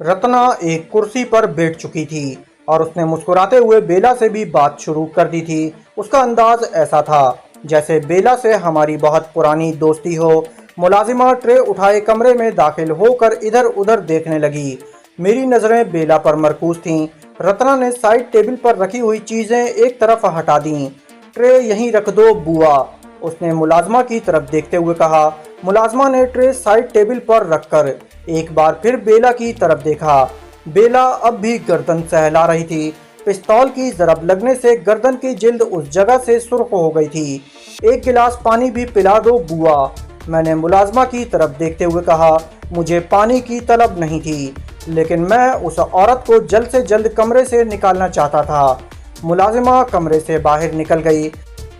रत्ना एक कुर्सी पर बैठ चुकी थी और उसने मुस्कुराते हुए बेला से भी बात शुरू कर दी थी। उसका अंदाज ऐसा था जैसे बेला से हमारी बहुत पुरानी दोस्ती हो। मुलाजिमा ट्रे उठाए कमरे में दाखिल होकर इधर उधर देखने लगी। मेरी नज़रें बेला पर मरकूज थीं। रत्ना ने साइड टेबल पर रखी हुई चीज़ें एक तरफ हटा दी। ट्रे यहीं रख दो बुआ, उसने मुलाजमा की तरफ देखते हुए कहा। मुलाजमा ने ट्रे साइड टेबल पर रखकर एक बार फिर बेला की तरफ देखा। बेला अब भी गर्दन सहला रही थी। पिस्तौल की जरब लगने से गर्दन की जिल्द उस जगह से सुर्ख हो गई थी। एक गिलास पानी भी पिला दो बुआ, मैंने मुलाजमा की तरफ देखते हुए कहा। मुझे पानी की तलब नहीं थी, लेकिन मैं उस औरत को जल्द से जल्द कमरे से निकालना चाहता था। मुलाजिमा कमरे से बाहर निकल गई।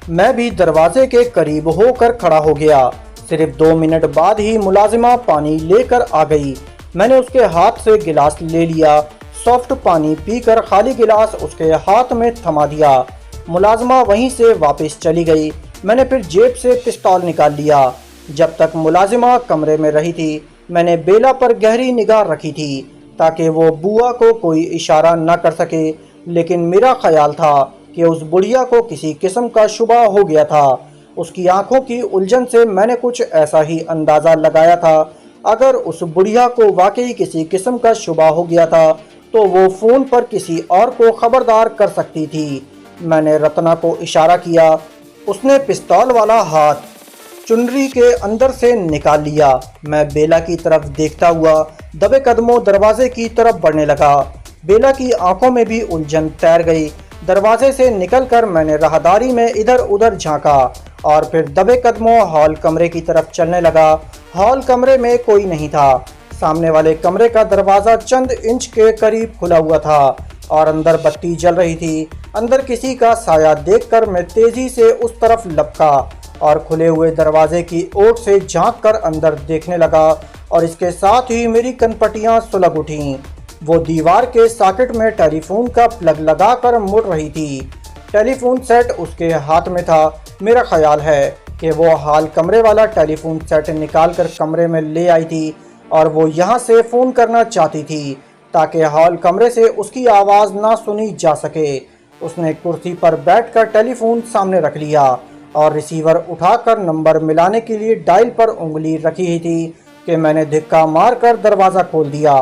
मैं भी दरवाजे के करीब होकर खड़ा हो गया। सिर्फ 2 मिनट बाद ही मुलाजिमा पानी लेकर आ गई। मैंने उसके हाथ से गिलास ले लिया। सॉफ्ट पानी पीकर खाली गिलास उसके हाथ में थमा दिया। मुलाजिमा वहीं से वापस चली गई। मैंने फिर जेब से पिस्तौल निकाल लिया। जब तक मुलाजिमा कमरे में रही थी, मैंने बेला पर गहरी निगाह रखी थी ताकि वो बुआ को कोई इशारा न कर सके। लेकिन मेरा ख्याल था कि उस बुढ़िया को किसी किस्म का शुबा हो गया था। उसकी आंखों की उलझन से मैंने कुछ ऐसा ही अंदाज़ा लगाया था। अगर उस बुढ़िया को वाकई किसी किस्म का शुबा हो गया था तो वो फ़ोन पर किसी और को खबरदार कर सकती थी। मैंने रत्ना को इशारा किया। उसने पिस्तौल वाला हाथ चुनरी के अंदर से निकाल लिया। मैं बेला की तरफ देखता हुआ दबे कदमों दरवाजे की तरफ बढ़ने लगा। बेला की आंखों में भी उलझन तैर गई। दरवाजे से निकलकर मैंने राहदारी में इधर उधर झांका और फिर दबे कदमों हॉल कमरे की तरफ चलने लगा। हॉल कमरे में कोई नहीं था। सामने वाले कमरे का दरवाज़ा चंद इंच के करीब खुला हुआ था और अंदर बत्ती जल रही थी। अंदर किसी का साया देखकर मैं तेज़ी से उस तरफ लपका और खुले हुए दरवाजे की ओट से झांक कर अंदर देखने लगा और इसके साथ ही मेरी कनपटियां सुलग उठीं। वो दीवार के सॉकेट में टेलीफोन का प्लग लगाकर मुड़ रही थी। टेलीफोन सेट उसके हाथ में था। मेरा ख्याल है कि वो हॉल कमरे वाला टेलीफोन सेट निकालकर कमरे में ले आई थी और वो यहाँ से फ़ोन करना चाहती थी ताकि हॉल कमरे से उसकी आवाज़ ना सुनी जा सके। उसने कुर्सी पर बैठकर टेलीफोन सामने रख लिया और रिसीवर उठाकर नंबर मिलाने के लिए डायल पर उंगली रखी ही थी कि मैंने धिक्का मारकर दरवाज़ा खोल दिया।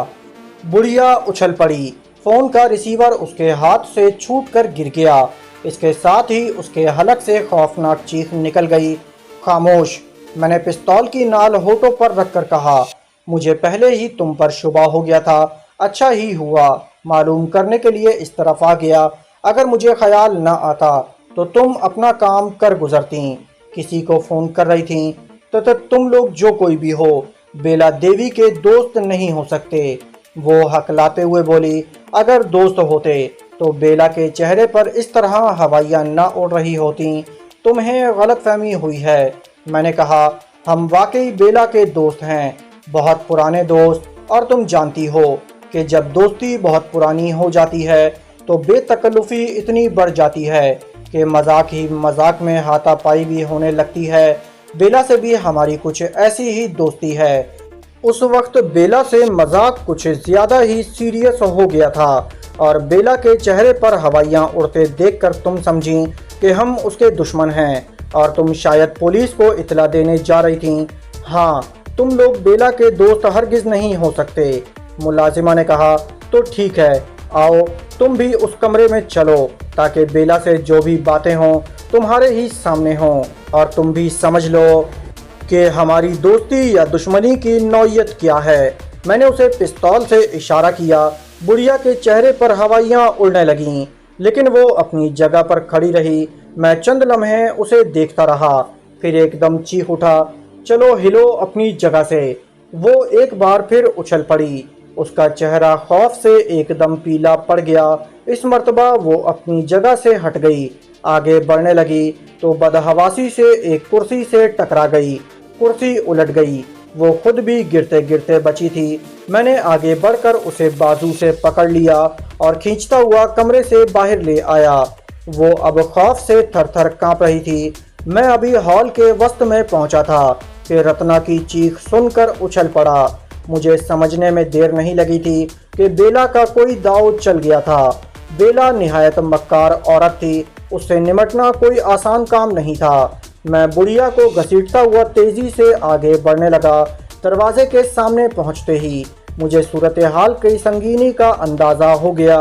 बुढ़िया उछल पड़ी। फ़ोन का रिसीवर उसके हाथ से छूटकर गिर गया। इसके साथ ही उसके हलक से खौफनाक चीख निकल गई। खामोश, मैंने पिस्तौल की नाल होठों पर रखकर कहा। मुझे पहले ही तुम पर शुबा हो गया था। अच्छा ही हुआ मालूम करने के लिए इस तरफ आ गया। अगर मुझे ख्याल न आता तो तुम अपना काम कर गुजरती। किसी को फ़ोन कर रही थी तो तुम लोग जो कोई भी हो बेला देवी के दोस्त नहीं हो सकते। वो हकलाते हुए बोली। अगर दोस्त होते तो बेला के चेहरे पर इस तरह हवाइयाँ न उड़ रही होती। तुम्हें गलतफहमी हुई है, मैंने कहा। हम वाकई बेला के दोस्त हैं, बहुत पुराने दोस्त। और तुम जानती हो कि जब दोस्ती बहुत पुरानी हो जाती है तो बेतकल्लुफ़ी इतनी बढ़ जाती है कि मजाक ही मजाक में हाथापाई भी होने लगती है। बेला से भी हमारी कुछ ऐसी ही दोस्ती है। उस वक्त बेला से मजाक कुछ ज़्यादा ही सीरियस हो गया था और बेला के चेहरे पर हवाइयाँ उड़ते देखकर तुम समझी कि हम उसके दुश्मन हैं और तुम शायद पुलिस को इतला देने जा रही थी। हाँ, तुम लोग बेला के दोस्त हरगिज़ नहीं हो सकते। मुलाजिमा ने कहा। तो ठीक है, आओ तुम भी उस कमरे में चलो ताकि बेला से जो भी बातें हों तुम्हारे ही सामने हों और तुम भी समझ लो कि हमारी दोस्ती या दुश्मनी की नौयत क्या है। मैंने उसे पिस्तौल से इशारा किया। बुढ़िया के चेहरे पर हवाइयाँ उड़ने लगीं, लेकिन वो अपनी जगह पर खड़ी रही। मैं चंद लम्हे उसे देखता रहा, फिर एकदम चीख उठा। चलो हिलो अपनी जगह से। वो एक बार फिर उछल पड़ी। उसका चेहरा खौफ से एकदम पीला पड़ गया। इस मर्तबा वो अपनी जगह से हट गई। आगे बढ़ने लगी तो बदहवासी से एक कुर्सी से टकरा गई। कुर्सी उलट गई। वो खुद भी गिरते गिरते बची थी। मैंने आगे बढ़कर उसे बाजू से पकड़ लिया और खींचता हुआ कमरे से बाहर ले आया। वो अब खौफ से थर-थर कांप रही थी। मैं अभी हॉल के वस्त में पहुंचा था कि रत्ना की चीख सुनकर उछल पड़ा। मुझे समझने में देर नहीं लगी थी कि बेला का कोई दांव चल गया था। बेला निहायत मक्कार औरत थी, उससे निमटना कोई आसान काम नहीं था। मैं बुढ़िया को घसीटता हुआ तेजी से आगे बढ़ने लगा। दरवाजे के सामने पहुंचते ही मुझे सूरत हाल की संगीनी का अंदाजा हो गया।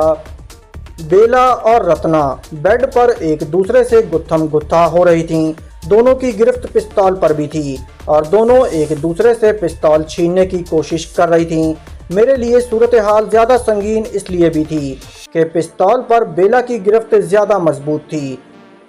बेला और रत्ना बेड पर एक दूसरे से गुत्थम गुत्था हो रही थीं। दोनों की गिरफ्त पिस्तौल पर भी थी और दोनों एक दूसरे से पिस्तौल छीनने की कोशिश कर रही थीं। मेरे लिए सूरत हाल ज़्यादा संगीन इसलिए भी थी कि पिस्तौल पर बेला की गिरफ्त ज़्यादा मजबूत थी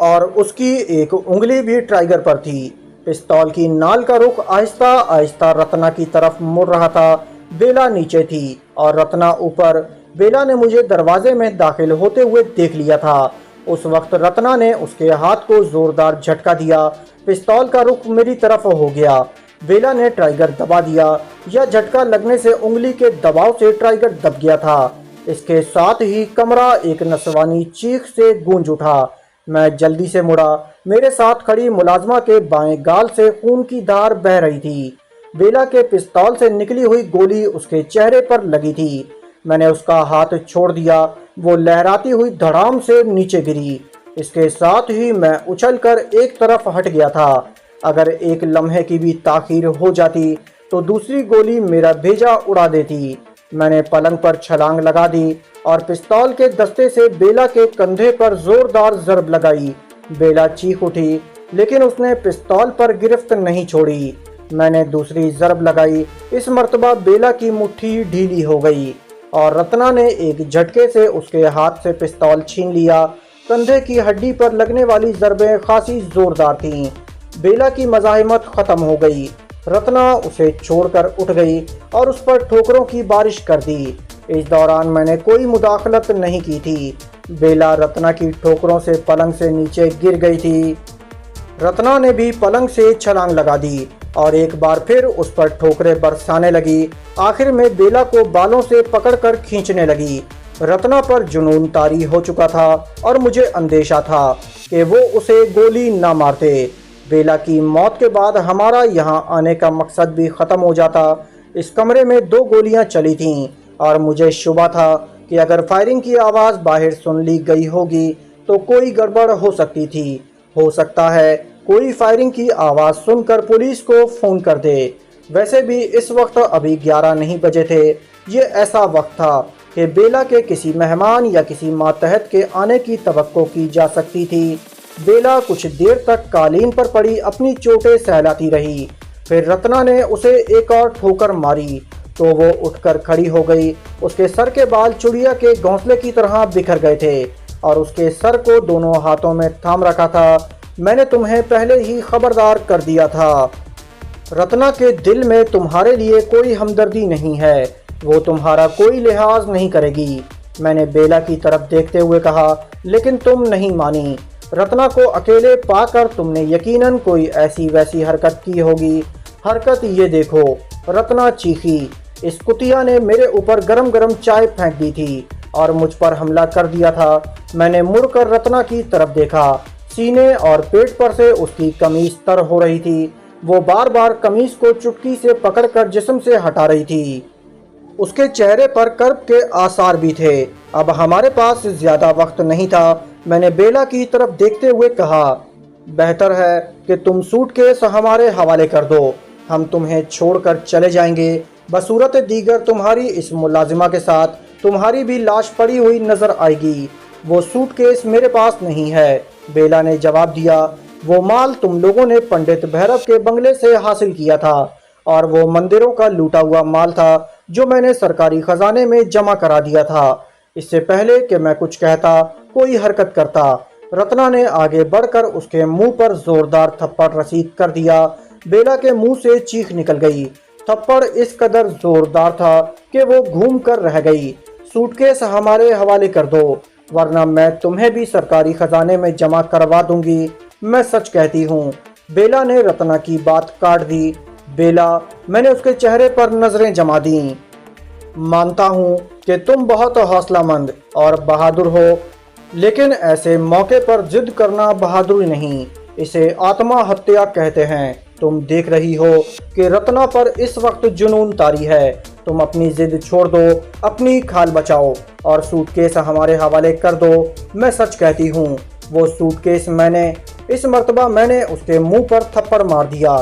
और उसकी एक उंगली भी ट्राइगर पर थी। पिस्तौल की नाल का रुख आहिस्ता आहिस्ता रत्ना की तरफ मुड़ रहा था। बेला नीचे थी और रत्ना ऊपर। बेला ने मुझे दरवाजे में दाखिल होते हुए देख लिया था। उस वक्त रत्ना ने उसके हाथ को जोरदार झटका दिया। पिस्तौल का रुख मेरी तरफ हो गया। बेला ने ट्राइगर दबा दिया। यह झटका लगने से उंगली के दबाव से ट्राइगर दब गया था। इसके साथ ही कमरा एक नसवानी चीख से गूंज उठा। मैं जल्दी से मुड़ा। मेरे साथ खड़ी मुलाजमा के बाएं गाल से खून की धार बह रही थी। बेला के पिस्तौल से निकली हुई गोली उसके चेहरे पर लगी थी। मैंने उसका हाथ छोड़ दिया। वो लहराती हुई धड़ाम से नीचे गिरी। इसके साथ ही मैं उछलकर एक तरफ हट गया था। अगर एक लम्हे की भी ताखीर हो जाती तो दूसरी गोली मेरा भेजा उड़ा देती। मैंने पलंग पर छलांग लगा दी और पिस्तौल के दस्ते से बेला के कंधे पर जोरदार जरब लगाई। बेला चीख उठी, लेकिन उसने पिस्तौल पर गिरफ्त नहीं छोड़ी। मैंने दूसरी जरब लगाई। इस मर्तबा बेला की मुट्ठी ढीली हो गई और रत्ना ने एक झटके से उसके हाथ से पिस्तौल छीन लिया। कंधे की हड्डी पर लगने वाली जरबें खासी जोरदार थीं। बेला की मज़ाहिमत खत्म हो गई। रत्ना उसे छोड़कर उठ गई और उस पर ठोकरों की बारिश कर दी। इस दौरान मैंने कोई मुदाखलत नहीं की थी। बेला रत्ना की ठोकरों से पलंग से नीचे गिर गई थी। रत्ना ने भी पलंग से छलांग लगा दी और एक बार फिर उस पर ठोकरें बरसाने लगी। आखिर में बेला को बालों से पकड़कर खींचने लगी। रत्ना पर जुनून तारी हो चुका था और मुझे अंदेशा था कि वो उसे गोली न मारते। बेला की मौत के बाद हमारा यहाँ आने का मकसद भी ख़त्म हो जाता। इस कमरे में 2 गोलियाँ चली थीं और मुझे शुबा था कि अगर फायरिंग की आवाज़ बाहर सुन ली गई होगी तो कोई गड़बड़ हो सकती थी। हो सकता है कोई फायरिंग की आवाज़ सुनकर पुलिस को फ़ोन कर दे। वैसे भी इस वक्त अभी 11 नहीं बजे थे। ये ऐसा वक्त था कि बेला के किसी मेहमान या किसी मातहत के आने की तवक्को की जा सकती थी। बेला कुछ देर तक कालीन पर पड़ी अपनी चोटें सहलाती रही। फिर रत्ना ने उसे एक और ठोकर मारी तो वो उठकर खड़ी हो गई। उसके सर के बाल चिड़िया के घोंसले की तरह बिखर गए थे और उसके सर को दोनों हाथों में थाम रखा था। मैंने तुम्हें पहले ही खबरदार कर दिया था। रत्ना के दिल में तुम्हारे लिए कोई हमदर्दी नहीं है। वो तुम्हारा कोई लिहाज नहीं करेगी। मैंने बेला की तरफ देखते हुए कहा, लेकिन तुम नहीं मानी। रत्ना को अकेले पाकर तुमने यकीनन कोई ऐसी वैसी हरकत की होगी। हरकत ये देखो। रत्ना चीखी। इस कुतिया ने मेरे ऊपर गरम गरम चाय फेंक दी थी और मुझ पर हमला कर दिया था। मैंने मुड़कर रत्ना की तरफ देखा। सीने और पेट पर से उसकी कमीज तर हो रही थी। वो बार बार कमीज को चुटकी से पकड़कर जिस्म से हटा रही थी। उसके चेहरे पर कर्ब के आसार भी थे। अब हमारे पास ज्यादा वक्त नहीं था। मैंने बेला की तरफ देखते हुए कहा, बेहतर है कि तुम सूटकेस हमारे हवाले कर दो। हम तुम्हें छोड़कर चले जाएंगे। बसूरत दीगर तुम्हारी इस मुलाजिमा के साथ तुम्हारी भी लाश पड़ी हुई नजर आएगी। वो सूटकेस मेरे पास नहीं है। बेला ने जवाब दिया। वो माल तुम लोगों ने पंडित भैरव के बंगले से हासिल किया था और वो मंदिरों का लूटा हुआ माल था जो मैंने सरकारी खजाने में जमा करा दिया था। इससे पहले कि मैं कुछ कहता, कोई हरकत करता, रत्ना ने आगे बढ़कर उसके मुंह पर जोरदार थप्पड़ रसीद कर दिया। बेला के मुंह से चीख निकल गई। थप्पड़ इस कदर जोरदार था कि वो घूम कर रह गई। सूटकेस हमारे हवाले कर दो, वरना मैं तुम्हें भी सरकारी खजाने में जमा करवा दूंगी। मैं सच कहती हूँ। बेला ने रत्ना की बात काट दी। बेला, मैंने उसके चेहरे पर नजरें जमा दी। मानता हूँ कि तुम बहुत हौसलामंद और बहादुर हो, लेकिन ऐसे मौके पर जिद करना बहादुरी नहीं, इसे आत्महत्या कहते हैं। तुम देख रही हो कि रत्ना पर इस वक्त जुनून तारी है। तुम अपनी जिद छोड़ दो, अपनी खाल बचाओ और सूटकेस हमारे हवाले कर दो। मैं सच कहती हूँ, वो सूटकेस इस मर्तबा मैंने उसके मुंह पर थप्पड़ मार दिया।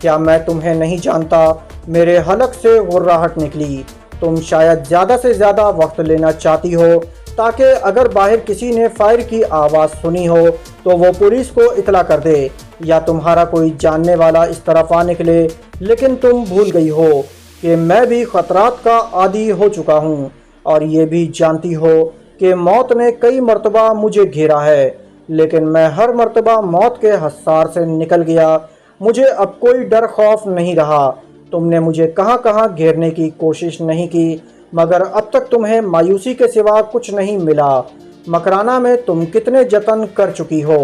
क्या मैं तुम्हें नहीं जानता? मेरे हलक से गुर्राहट निकली। तुम शायद ज़्यादा से ज़्यादा वक्त लेना चाहती हो ताकि अगर बाहर किसी ने फायर की आवाज़ सुनी हो तो वो पुलिस को इतला कर दे या तुम्हारा कोई जानने वाला इस तरफ आ निकले। लेकिन तुम भूल गई हो कि मैं भी खतरात का आदी हो चुका हूँ और ये भी जानती हो कि मौत ने कई मर्तबा मुझे घेरा है, लेकिन मैं हर मर्तबा मौत के हसार से निकल गया। मुझे अब कोई डर खौफ नहीं रहा। तुमने मुझे कहाँ कहाँ घेरने की कोशिश नहीं की, मगर अब तक तुम्हें मायूसी के सिवा कुछ नहीं मिला। मकराना में तुम कितने जतन कर चुकी हो,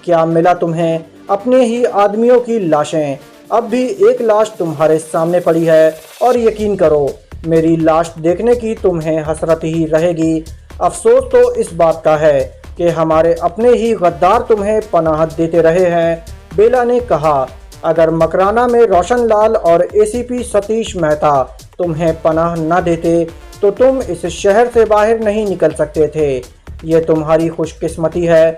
क्या मिला तुम्हें? अपने ही आदमियों की लाशें। अब भी एक लाश तुम्हारे सामने पड़ी है और यकीन करो, मेरी लाश देखने की तुम्हें हसरत ही रहेगी। अफसोस तो इस बात का है कि हमारे अपने ही गद्दार तुम्हें पनाह देते रहे हैं। बेला ने कहा, अगर मकराना में रोशन लाल और एसीपी सतीश मेहता तुम्हें पनाह न देते तो तुम इस शहर से बाहर नहीं निकल सकते थे। ये तुम्हारी खुशकिस्मती है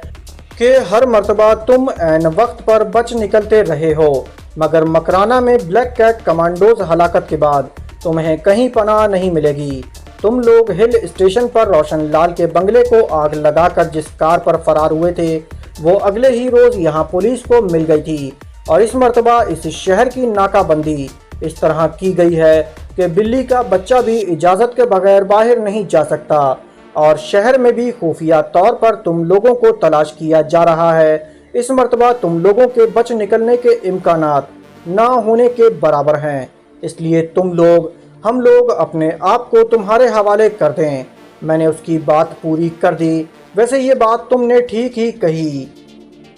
कि हर मर्तबा तुम ऐन वक्त पर बच निकलते रहे हो, मगर मकराना में ब्लैक कैट कमांडोज हलाकत के बाद तुम्हें कहीं पनाह नहीं मिलेगी। तुम लोग हिल स्टेशन पर रोशन लाल के बंगले को आग लगाकर जिस कार पर फरार हुए थे, वो अगले ही रोज यहाँ पुलिस को मिल गई थी और इस मर्तबा इस शहर की नाकाबंदी इस तरह की गई है कि बिल्ली का बच्चा भी इजाज़त के बगैर बाहर नहीं जा सकता और शहर में भी खुफिया तौर पर तुम लोगों को तलाश किया जा रहा है। इस मर्तबा तुम लोगों के बच निकलने के इम्कानात ना होने के बराबर हैं, इसलिए हम लोग अपने आप को तुम्हारे हवाले कर दें। मैंने उसकी बात पूरी कर दी। वैसे ये बात तुमने ठीक ही कही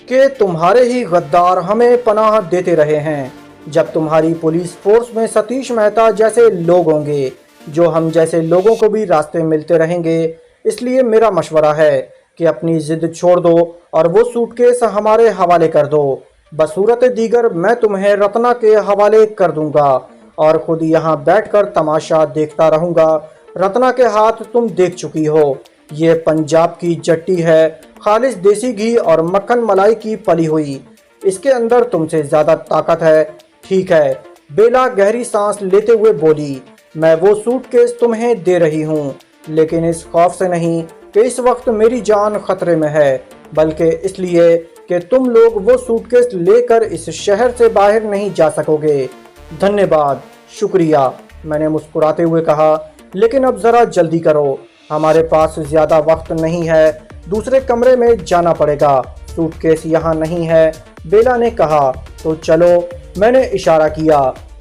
कि तुम्हारे ही गद्दार हमें पनाह देते रहे हैं। जब तुम्हारी पुलिस फोर्स में सतीश मेहता जैसे लोग होंगे, जो हम जैसे लोगों को भी रास्ते मिलते रहेंगे, इसलिए मेरा मशवरा है कि अपनी ज़िद छोड़ दो और वो सूटकेस हमारे हवाले कर दो। बसूरत दीगर मैं तुम्हें रत्ना के हवाले कर दूंगा और ख़ुद यहाँ बैठकर तमाशा देखता रहूँगा। रत्ना के हाथ तुम देख चुकी हो, ये पंजाब की जट्टी है, खालिश देसी घी और मक्खन मलाई की पली हुई। इसके अंदर तुमसे ज़्यादा ताकत है। ठीक है, बेला गहरी सांस लेते हुए बोली, मैं वो सूटकेस तुम्हें दे रही हूँ, लेकिन इस खौफ से नहीं कि इस वक्त मेरी जान खतरे में है, बल्कि इसलिए कि तुम लोग वो सूटकेस लेकर इस शहर से बाहर नहीं जा सकोगे। धन्यवाद, शुक्रिया, मैंने मुस्कुराते हुए कहा, लेकिन अब ज़रा जल्दी करो, हमारे पास ज़्यादा वक्त नहीं है, दूसरे कमरे में जाना पड़ेगा, सूटकेस यहाँ नहीं है। बेला ने कहा, तो चलो। मैंने इशारा किया।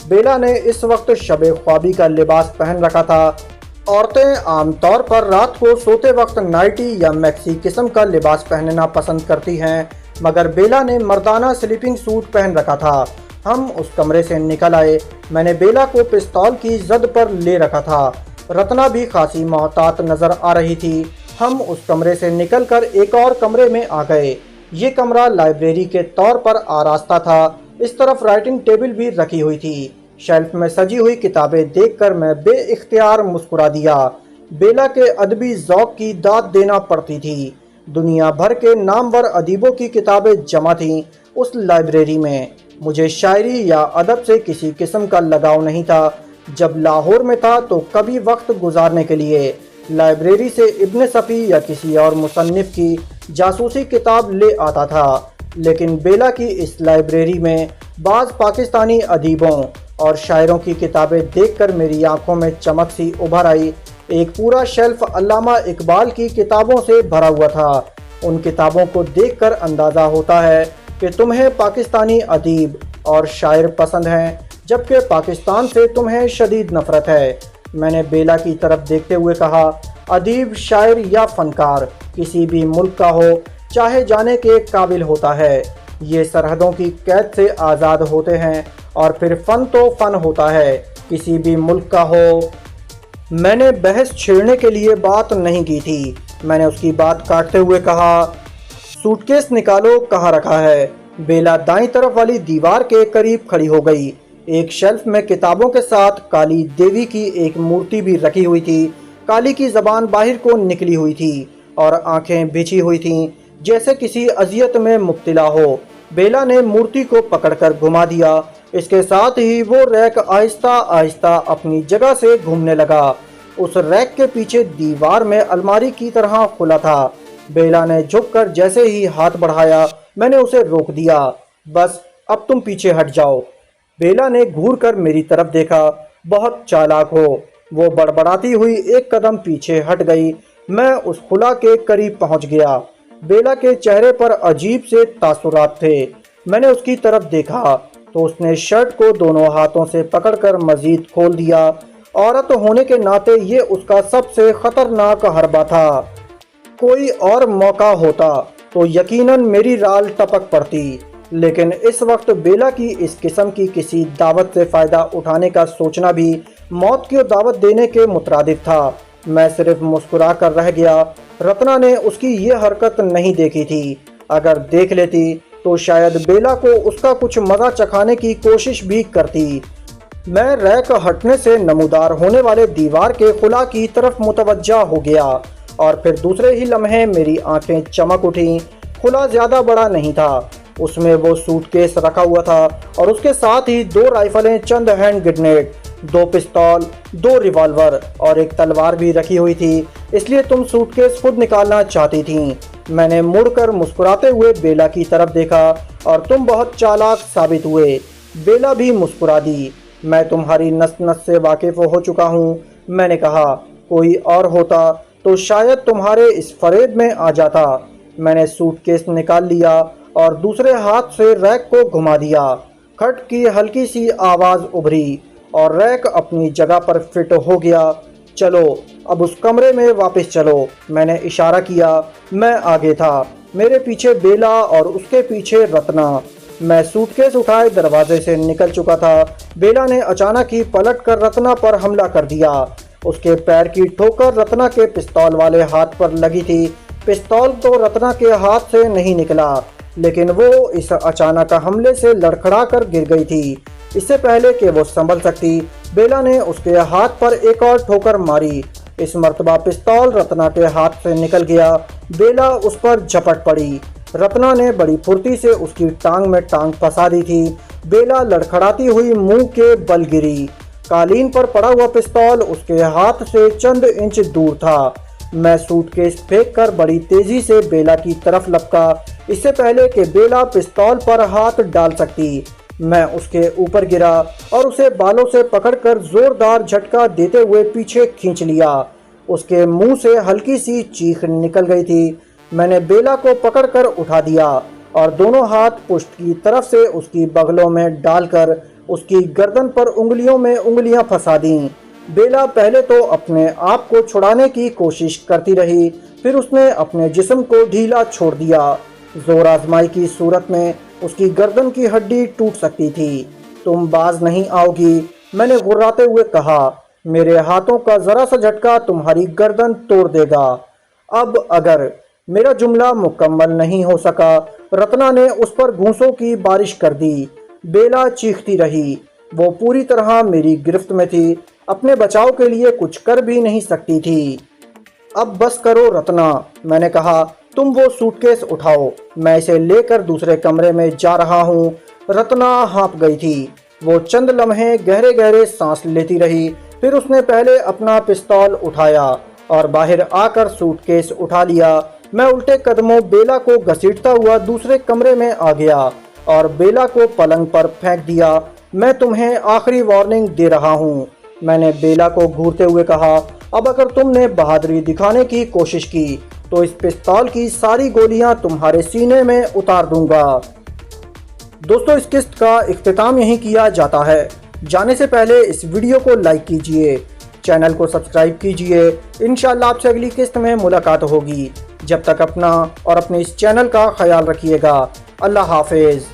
बेला ने इस वक्त शबे ख्वाबी का लिबास पहन रखा था। औरतें आमतौर पर रात को सोते वक्त नाइटी या मैक्सी किस्म का लिबास पहनना पसंद करती हैं, मगर बेला ने मर्दाना स्लीपिंग सूट पहन रखा था। हम उस कमरे से निकल आए। मैंने बेला को पिस्तौल की जद पर ले रखा था। रत्ना भी खासी मोहतात नजर आ रही थी। हम उस कमरे से निकलकर एक और कमरे में आ गए। ये कमरा लाइब्रेरी के तौर पर आरास्ता था। इस तरफ राइटिंग टेबल भी रखी हुई थी। शेल्फ में सजी हुई किताबें देखकर मैं बेइख्तियार मुस्कुरा दिया। बेला के अदबी ज़ौक़ की दाद देना पड़ती थी। दुनिया भर के नामवर अदीबों की किताबें जमा थीं उस लाइब्रेरी में। मुझे शायरी या अदब से किसी किस्म का लगाव नहीं था। जब लाहौर में था तो कभी वक्त गुजारने के लिए लाइब्रेरी से इब्न सफ़ी या किसी और मुसन्निफ की जासूसी किताब ले आता था, लेकिन बेला की इस लाइब्रेरी में बाज़ पाकिस्तानी अदीबों और शायरों की किताबें देखकर मेरी आंखों में चमक सी उभर आई। एक पूरा शेल्फ अल्लामा इकबाल की किताबों से भरा हुआ था। उन किताबों को देखकर अंदाज़ा होता है कि तुम्हें पाकिस्तानी अदीब और शायर पसंद हैं, जबकि पाकिस्तान से तुम्हें शदीद नफ़रत है। मैंने बेला की तरफ देखते हुए कहा, अदीब, शायर या फ़नकार किसी भी मुल्क का हो, चाहे जाने के काबिल होता है। ये सरहदों की कैद से आज़ाद होते हैं और फिर फ़न तो फ़न होता है, किसी भी मुल्क का हो। मैंने बहस छेड़ने के लिए बात नहीं की थी। मैंने उसकी बात काटते हुए कहा, सूटकेस निकालो, कहाँ रखा है? बेला दाईं तरफ वाली दीवार के करीब खड़ी हो गई। एक शेल्फ में किताबों के साथ काली देवी की एक मूर्ति भी रखी हुई थी। काली की जबान बाहर को निकली हुई थी और आंखें बिछी हुई थीं, जैसे किसी अजियत में मुब्तला हो। बेला ने मूर्ति को पकड़कर घुमा दिया। इसके साथ ही वो रैक आहिस्ता आहिस्ता अपनी जगह से घूमने लगा। उस रैक के पीछे दीवार में अलमारी की तरह खुला था। बेला ने झुककर जैसे ही हाथ बढ़ाया, मैंने उसे रोक दिया। बस अब तुम पीछे हट जाओ। बेला ने घूर कर मेरी तरफ देखा। बहुत चालाक हो, वो बड़बड़ाती हुई एक कदम पीछे हट गई। मैं उस खुला के करीब पहुंच गया। बेला के चेहरे पर अजीब से तासुरात थे। मैंने उसकी तरफ देखा तो उसने शर्ट को दोनों हाथों से पकड़कर मजीद खोल दिया। औरत होने के नाते ये उसका सबसे खतरनाक हरबा था। कोई और मौका होता तो यकीनन मेरी राल टपक पड़ती, लेकिन इस वक्त बेला की इस किस्म की किसी दावत से फ़ायदा उठाने का सोचना भी मौत की दावत देने के मुतरादिफ था। मैं सिर्फ मुस्कुरा कर रह गया। रत्ना ने उसकी ये हरकत नहीं देखी थी। अगर देख लेती तो शायद बेला को उसका कुछ मज़ा चखाने की कोशिश भी करती। मैं रैक हटने से नमूदार होने वाले दीवार के खुला की तरफ मुतवज्जा हो गया और फिर दूसरे ही लम्हे मेरी आंखें चमक उठीं। खुला ज़्यादा बड़ा नहीं था। उसमें वो सूटकेस रखा हुआ था और उसके साथ ही 2 राइफलें, चंद हैंड ग्रेनेड, 2 पिस्तौल, 2 रिवॉल्वर और एक तलवार भी रखी हुई थी। इसलिए तुम सूटकेस खुद निकालना चाहती थीं। मैंने मुड़कर मुस्कुराते हुए बेला की तरफ देखा और तुम बहुत चालाक साबित हुए। बेला भी मुस्कुरा दी। मैं तुम्हारी नस नस से वाकिफ हो चुका हूँ, मैंने कहा। कोई और होता तो शायद तुम्हारे इस फरेब में आ जाता। मैंने सूटकेस निकाल लिया और दूसरे हाथ से रैक को घुमा दिया। खट की हल्की सी आवाज़ उभरी और रैक अपनी जगह पर फिट हो गया। चलो अब उस कमरे में वापस चलो, मैंने इशारा किया। मैं आगे था, मेरे पीछे बेला और उसके पीछे रत्ना। मैं सूटकेस उठाए दरवाजे से निकल चुका था। बेला ने अचानक ही पलट कर रत्ना पर हमला कर दिया। उसके पैर की ठोकर रत्ना के पिस्तौल वाले हाथ पर लगी थी। पिस्तौल तो रत्ना के हाथ से नहीं निकला, लेकिन वो इस अचानक हमले से लड़खड़ा कर गिर गई थी। इससे पहले कि वो संभल सकती, बेला ने उसके हाथ पर एक और ठोकर मारी। इस मर्तबा पिस्तौल रत्ना के हाथ से निकल गया। बेला उस पर झपट पड़ी। रत्ना ने बड़ी फुर्ती से उसकी टांग में टांग फंसा दी थी। बेला लड़खड़ाती हुई मुंह के बल गिरी। कालीन पर पड़ा हुआ पिस्तौल उसके हाथ से चंद इंच दूर था। मैं सूटकेस फेंक कर बड़ी तेजी से बेला की तरफ लपका, इससे पहले कि बेला पिस्तौल पर हाथ डाल सकती। मैं उसके ऊपर गिरा और उसे बालों से पकड़कर जोरदार झटका देते हुए पीछे खींच लिया। उसके मुंह से हल्की सी चीख निकल गई थी। मैंने बेला को पकड़कर उठा दिया और दोनों हाथ पुष्ट की तरफ से उसकी बगलों में डालकर उसकी गर्दन पर उंगलियों में उंगलियां फंसा दी। बेला पहले तो अपने आप को छुड़ाने की कोशिश करती रही, फिर उसने अपने जिस्म को ढीला छोड़ दिया। जोर आजमाई की सूरत में उसकी गर्दन की हड्डी टूट सकती थी। तुम बाज नहीं आओगी, मैंने गुर्राते हुए कहा। मेरे हाथों का जरा सा झटका तुम्हारी गर्दन तोड़ देगा। अब अगर मेरा जुमला मुकम्मल नहीं हो सका, रत्ना ने उस पर घूंसों की बारिश कर दी। बेला चीखती रही। वो पूरी तरह मेरी गिरफ्त में थी। अपने बचाव के लिए कुछ कर भी नहीं सकती थी। अब बस करो रत्ना, मैंने कहा। तुम वो सूटकेस उठाओ, मैं इसे लेकर दूसरे कमरे में जा रहा हूँ। रत्ना हाँफ गई थी। वो चंद लम्हे गहरे गहरे सांस लेती रही। फिर उसने पहले अपना पिस्तौल उठाया और बाहर आकर सूटकेस उठा लिया। मैं उल्टे कदमों बेला को घसीटता हुआ दूसरे कमरे में आ गया और बेला को पलंग पर फेंक दिया। मैं तुम्हें आखिरी वार्निंग दे रहा हूँ, मैंने बेला को घूरते हुए कहा। अब अगर तुमने बहादुरी दिखाने की कोशिश की तो इस पिस्तौल की सारी गोलियां तुम्हारे सीने में उतार दूंगा। दोस्तों, इस किस्त का इख्तिताम यहीं किया जाता है। जाने से पहले इस वीडियो को लाइक कीजिए, चैनल को सब्सक्राइब कीजिए। इंशाअल्लाह आपसे अगली किस्त में मुलाकात होगी। जब तक अपना और अपने इस चैनल का ख्याल रखिएगा। अल्लाह हाफिज़।